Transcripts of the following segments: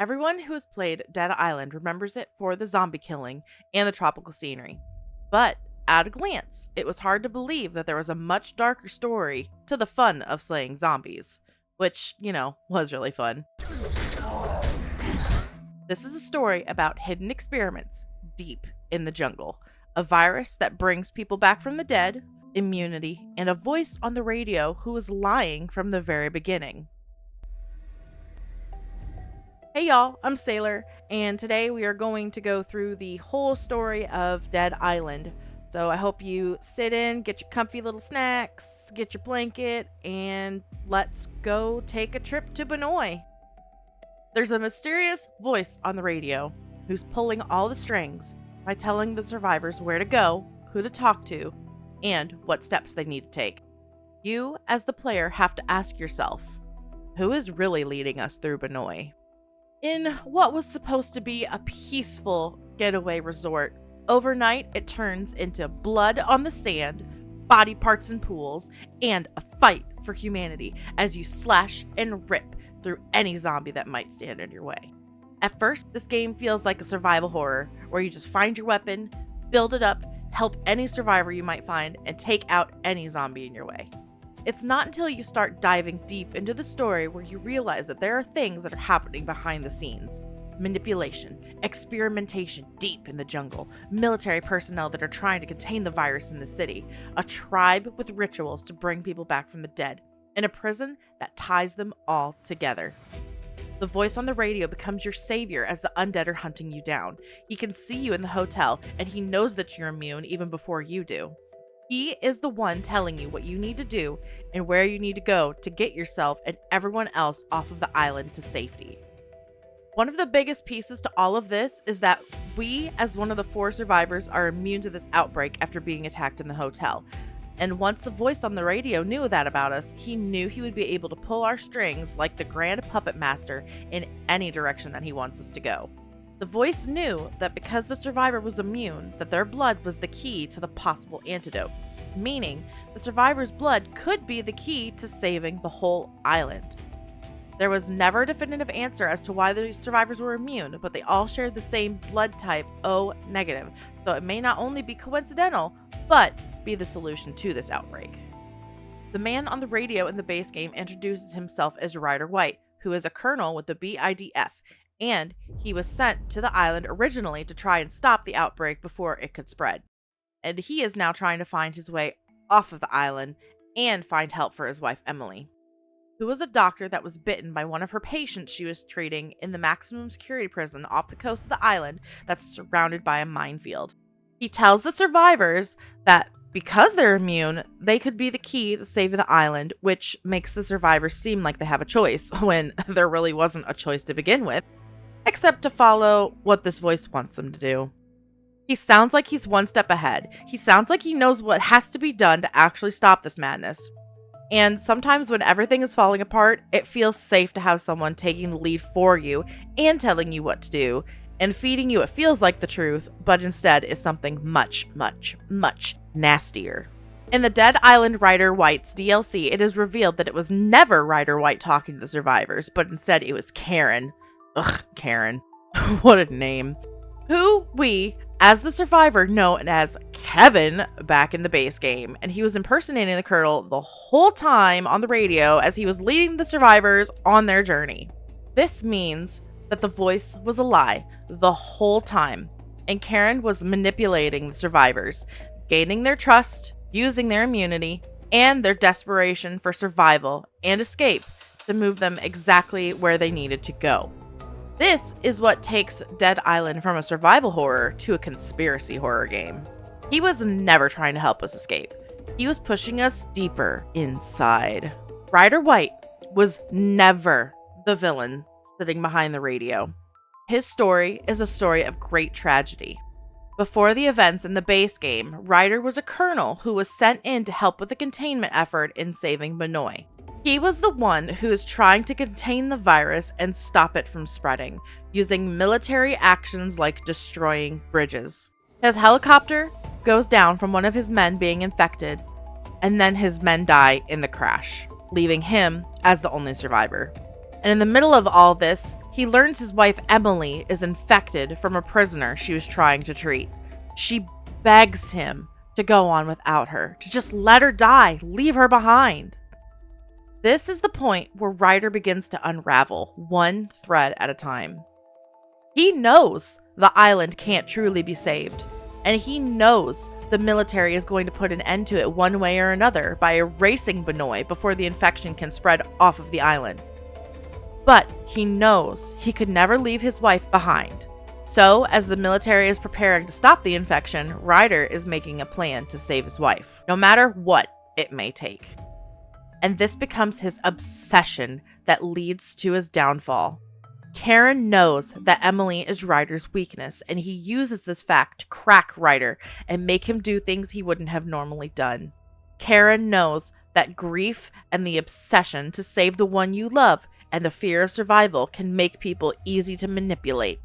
Everyone who has played Dead Island remembers it for the zombie killing and the tropical scenery. But at a glance, it was hard to believe that there was a much darker story to the fun of slaying zombies, which, was really fun. This is a story about hidden experiments deep in the jungle, a virus that brings people back from the dead, immunity, and a voice on the radio who was lying from the very beginning. Hey y'all, I'm Sailor, and today we are going to go through the whole story of Dead Island. So I hope you sit in, get your comfy little snacks, get your blanket, and let's go take a trip to Banoi. There's a mysterious voice on the radio who's pulling all the strings by telling the survivors where to go, who to talk to, and what steps they need to take. You, as the player, have to ask yourself, who is really leading us through Banoi? In what was supposed to be a peaceful getaway resort, overnight it turns into blood on the sand, body parts in pools, and a fight for humanity as you slash and rip through any zombie that might stand in your way. At first, this game feels like a survival horror where you just find your weapon, build it up, help any survivor you might find, and take out any zombie in your way. It's not until you start diving deep into the story where you realize that there are things that are happening behind the scenes. Manipulation, experimentation deep in the jungle, military personnel that are trying to contain the virus in the city, a tribe with rituals to bring people back from the dead, and a prison that ties them all together. The voice on the radio becomes your savior as the undead are hunting you down. He can see you in the hotel, and he knows that you're immune even before you do. He is the one telling you what you need to do and where you need to go to get yourself and everyone else off of the island to safety. One of the biggest pieces to all of this is that we, as one of the 4 survivors, are immune to this outbreak after being attacked in the hotel. And once the voice on the radio knew that about us, he knew he would be able to pull our strings like the grand puppet master in any direction that he wants us to go. The voice knew that because the survivor was immune, that their blood was the key to the possible antidote, meaning the survivor's blood could be the key to saving the whole island. There was never a definitive answer as to why the survivors were immune, but they all shared the same blood type, O negative, so it may not only be coincidental, but be the solution to this outbreak. The man on the radio in the base game introduces himself as Ryder White, who is a colonel with the BIDF, and he was sent to the island originally to try and stop the outbreak before it could spread. And he is now trying to find his way off of the island and find help for his wife Emily, who was a doctor that was bitten by one of her patients she was treating in the maximum security prison off the coast of the island that's surrounded by a minefield. He tells the survivors that because they're immune, they could be the key to saving the island, which makes the survivors seem like they have a choice when there really wasn't a choice to begin with, except to follow what this voice wants them to do. He sounds like he's one step ahead. He sounds like he knows what has to be done to actually stop this madness. And sometimes when everything is falling apart, it feels safe to have someone taking the lead for you and telling you what to do and feeding you what feels like the truth, but instead is something much, much, much nastier. In the Dead Island Ryder White's DLC, it is revealed that it was never Ryder White talking to the survivors, but instead it was Karen. Ugh, Karen. What a name. Who we, as the survivor, know as Kevin back in the base game, and he was impersonating the colonel the whole time on the radio as he was leading the survivors on their journey. This means that the voice was a lie the whole time, and Karen was manipulating the survivors, gaining their trust, using their immunity, and their desperation for survival and escape to move them exactly where they needed to go. This is what takes Dead Island from a survival horror to a conspiracy horror game. He was never trying to help us escape. He was pushing us deeper inside. Ryder White was never the villain sitting behind the radio. His story is a story of great tragedy. Before the events in the base game, Ryder was a colonel who was sent in to help with the containment effort in saving Banoi. He was the one who is trying to contain the virus and stop it from spreading, using military actions like destroying bridges. His helicopter goes down from one of his men being infected, and then his men die in the crash, leaving him as the only survivor. And in the middle of all this, He learns his wife Emily is infected from a prisoner she was trying to treat. She begs him to go on without her, to just let her die, leave her behind. This is the point where Ryder begins to unravel, one thread at a time. He knows the island can't truly be saved, and he knows the military is going to put an end to it one way or another by erasing Banoi before the infection can spread off of the island. But he knows he could never leave his wife behind. So, as the military is preparing to stop the infection, Ryder is making a plan to save his wife, no matter what it may take. And this becomes his obsession that leads to his downfall. Karen knows that Emily is Ryder's weakness, and he uses this fact to crack Ryder and make him do things he wouldn't have normally done. Karen knows that grief and the obsession to save the one you love and the fear of survival can make people easy to manipulate.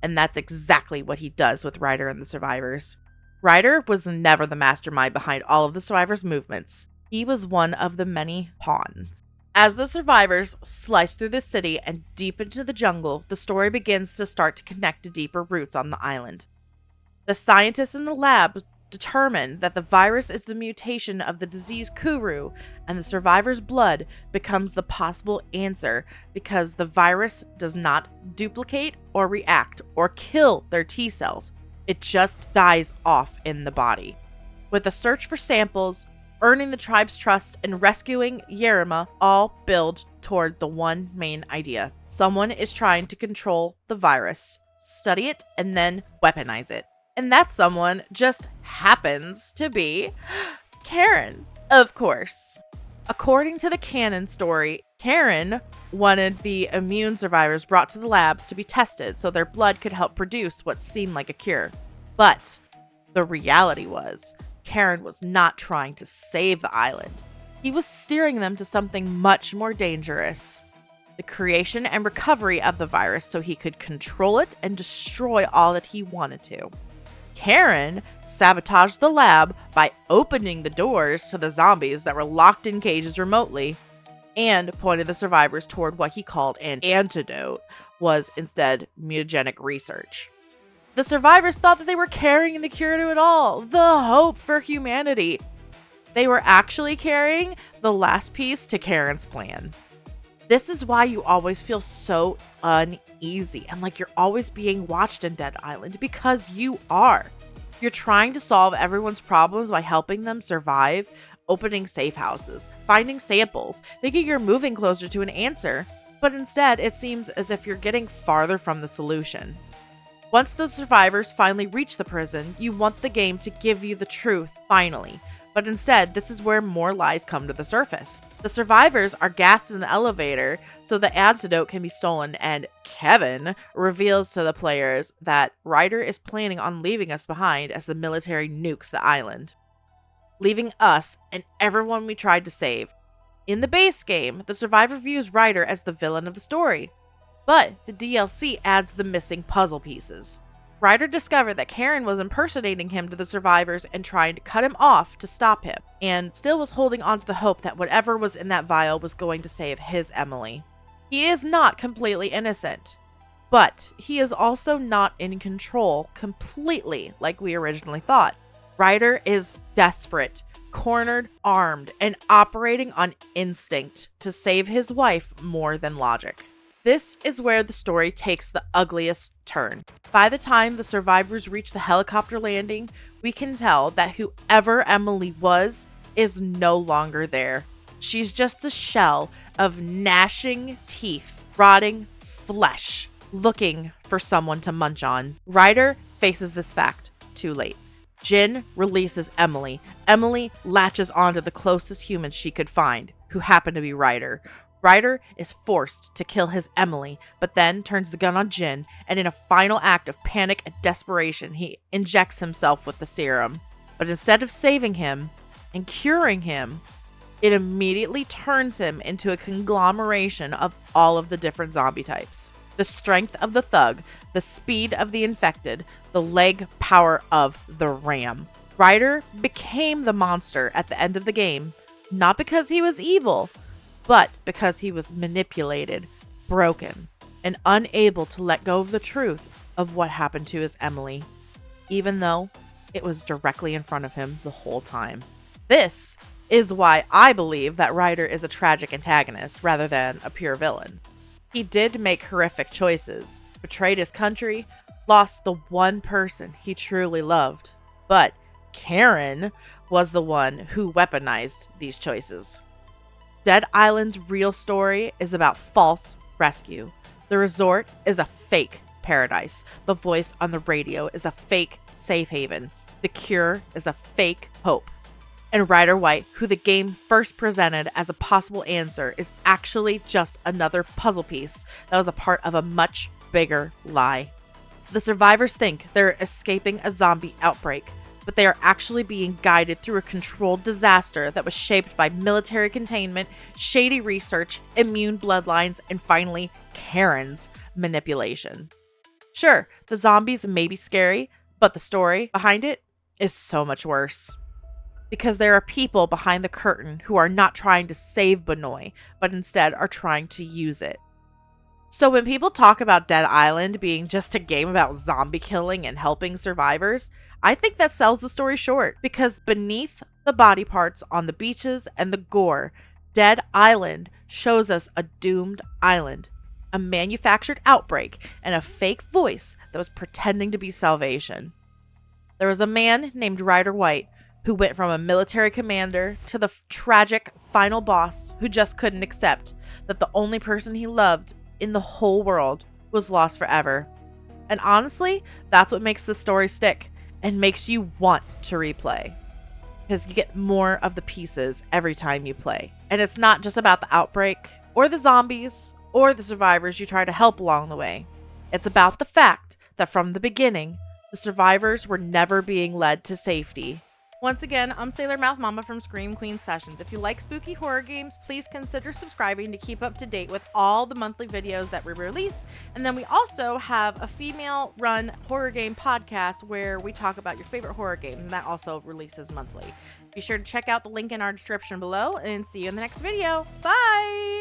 And that's exactly what he does with Ryder and the survivors. Ryder was never the mastermind behind all of the survivors' movements. He was one of the many pawns. As the survivors slice through the city and deep into the jungle, the story begins to start to connect to deeper roots on the island. The scientists in the lab determine that the virus is the mutation of the disease Kuru, and the survivors' blood becomes the possible answer because the virus does not duplicate or react or kill their T cells. It just dies off in the body. With a search for samples, earning the tribe's trust, and rescuing Yerima all build toward the one main idea. Someone is trying to control the virus, study it, and then weaponize it. And that someone just happens to be Karen, of course. According to the canon story, Karen wanted the immune survivors brought to the labs to be tested so their blood could help produce what seemed like a cure. But the reality was, Karen was not trying to save the island. He was steering them to something much more dangerous. The creation and recovery of the virus so he could control it and destroy all that he wanted to. Karen sabotaged the lab by opening the doors to the zombies that were locked in cages remotely and pointed the survivors toward what he called an antidote, was instead mutagenic research. The survivors thought that they were carrying the cure to it all, the hope for humanity. They were actually carrying the last piece to Karen's plan. This is why you always feel so uneasy and like you're always being watched in Dead Island, because you are. You're trying to solve everyone's problems by helping them survive, opening safe houses, finding samples, thinking you're moving closer to an answer, but instead it seems as if you're getting farther from the solution. Once the survivors finally reach the prison, you want the game to give you the truth, finally. But instead, this is where more lies come to the surface. The survivors are gassed in the elevator so the antidote can be stolen, and Kevin reveals to the players that Ryder is planning on leaving us behind as the military nukes the island, leaving us and everyone we tried to save. In the base game, the survivor views Ryder as the villain of the story, but the DLC adds the missing puzzle pieces. Ryder discovered that Karen was impersonating him to the survivors and trying to cut him off to stop him, and still was holding on to the hope that whatever was in that vial was going to save his Emily. He is not completely innocent, but he is also not in control completely like we originally thought. Ryder is desperate, cornered, armed, and operating on instinct to save his wife more than logic. This is where the story takes the ugliest turn. By the time the survivors reach the helicopter landing, we can tell that whoever Emily was is no longer there. She's just a shell of gnashing teeth, rotting flesh, looking for someone to munch on. Ryder faces this fact too late. Jin releases Emily. Emily latches onto the closest human she could find, who happened to be Ryder. Ryder is forced to kill his Emily, but then turns the gun on Jin, and in a final act of panic and desperation, he injects himself with the serum. But instead of saving him and curing him, it immediately turns him into a conglomeration of all of the different zombie types. The strength of the thug, the speed of the infected, the leg power of the ram. Ryder became the monster at the end of the game, not because he was evil, but because he was manipulated, broken, and unable to let go of the truth of what happened to his Emily, even though it was directly in front of him the whole time. This is why I believe that Ryder is a tragic antagonist rather than a pure villain. He did make horrific choices, betrayed his country, lost the one person he truly loved, but Karen was the one who weaponized these choices. Dead Island's real story is about false rescue. The resort is a fake paradise. The voice on the radio is a fake safe haven. The cure is a fake hope. And Ryder White, who the game first presented as a possible answer, is actually just another puzzle piece that was a part of a much bigger lie. The survivors think they're escaping a zombie outbreak, but they are actually being guided through a controlled disaster that was shaped by military containment, shady research, immune bloodlines, and finally, Karen's manipulation. Sure, the zombies may be scary, but the story behind it is so much worse. Because there are people behind the curtain who are not trying to save Banoi, but instead are trying to use it. So when people talk about Dead Island being just a game about zombie killing and helping survivors, I think that sells the story short, because beneath the body parts on the beaches and the gore, Dead Island shows us a doomed island, a manufactured outbreak, and a fake voice that was pretending to be salvation. There was a man named Ryder White who went from a military commander to the tragic final boss who just couldn't accept that the only person he loved in the whole world was lost forever. And honestly, that's what makes the story stick and makes you want to replay, because you get more of the pieces every time you play. And it's not just about the outbreak or the zombies or the survivors you try to help along the way. It's about the fact that from the beginning, the survivors were never being led to safety. Once again, I'm Sailor Mouth Mama from Scream Queen Sessions. If you like spooky horror games, please consider subscribing to keep up to date with all the monthly videos that we release. And then we also have a female-run horror game podcast where we talk about your favorite horror games, and that also releases monthly. Be sure to check out the link in our description below, and see you in the next video. Bye!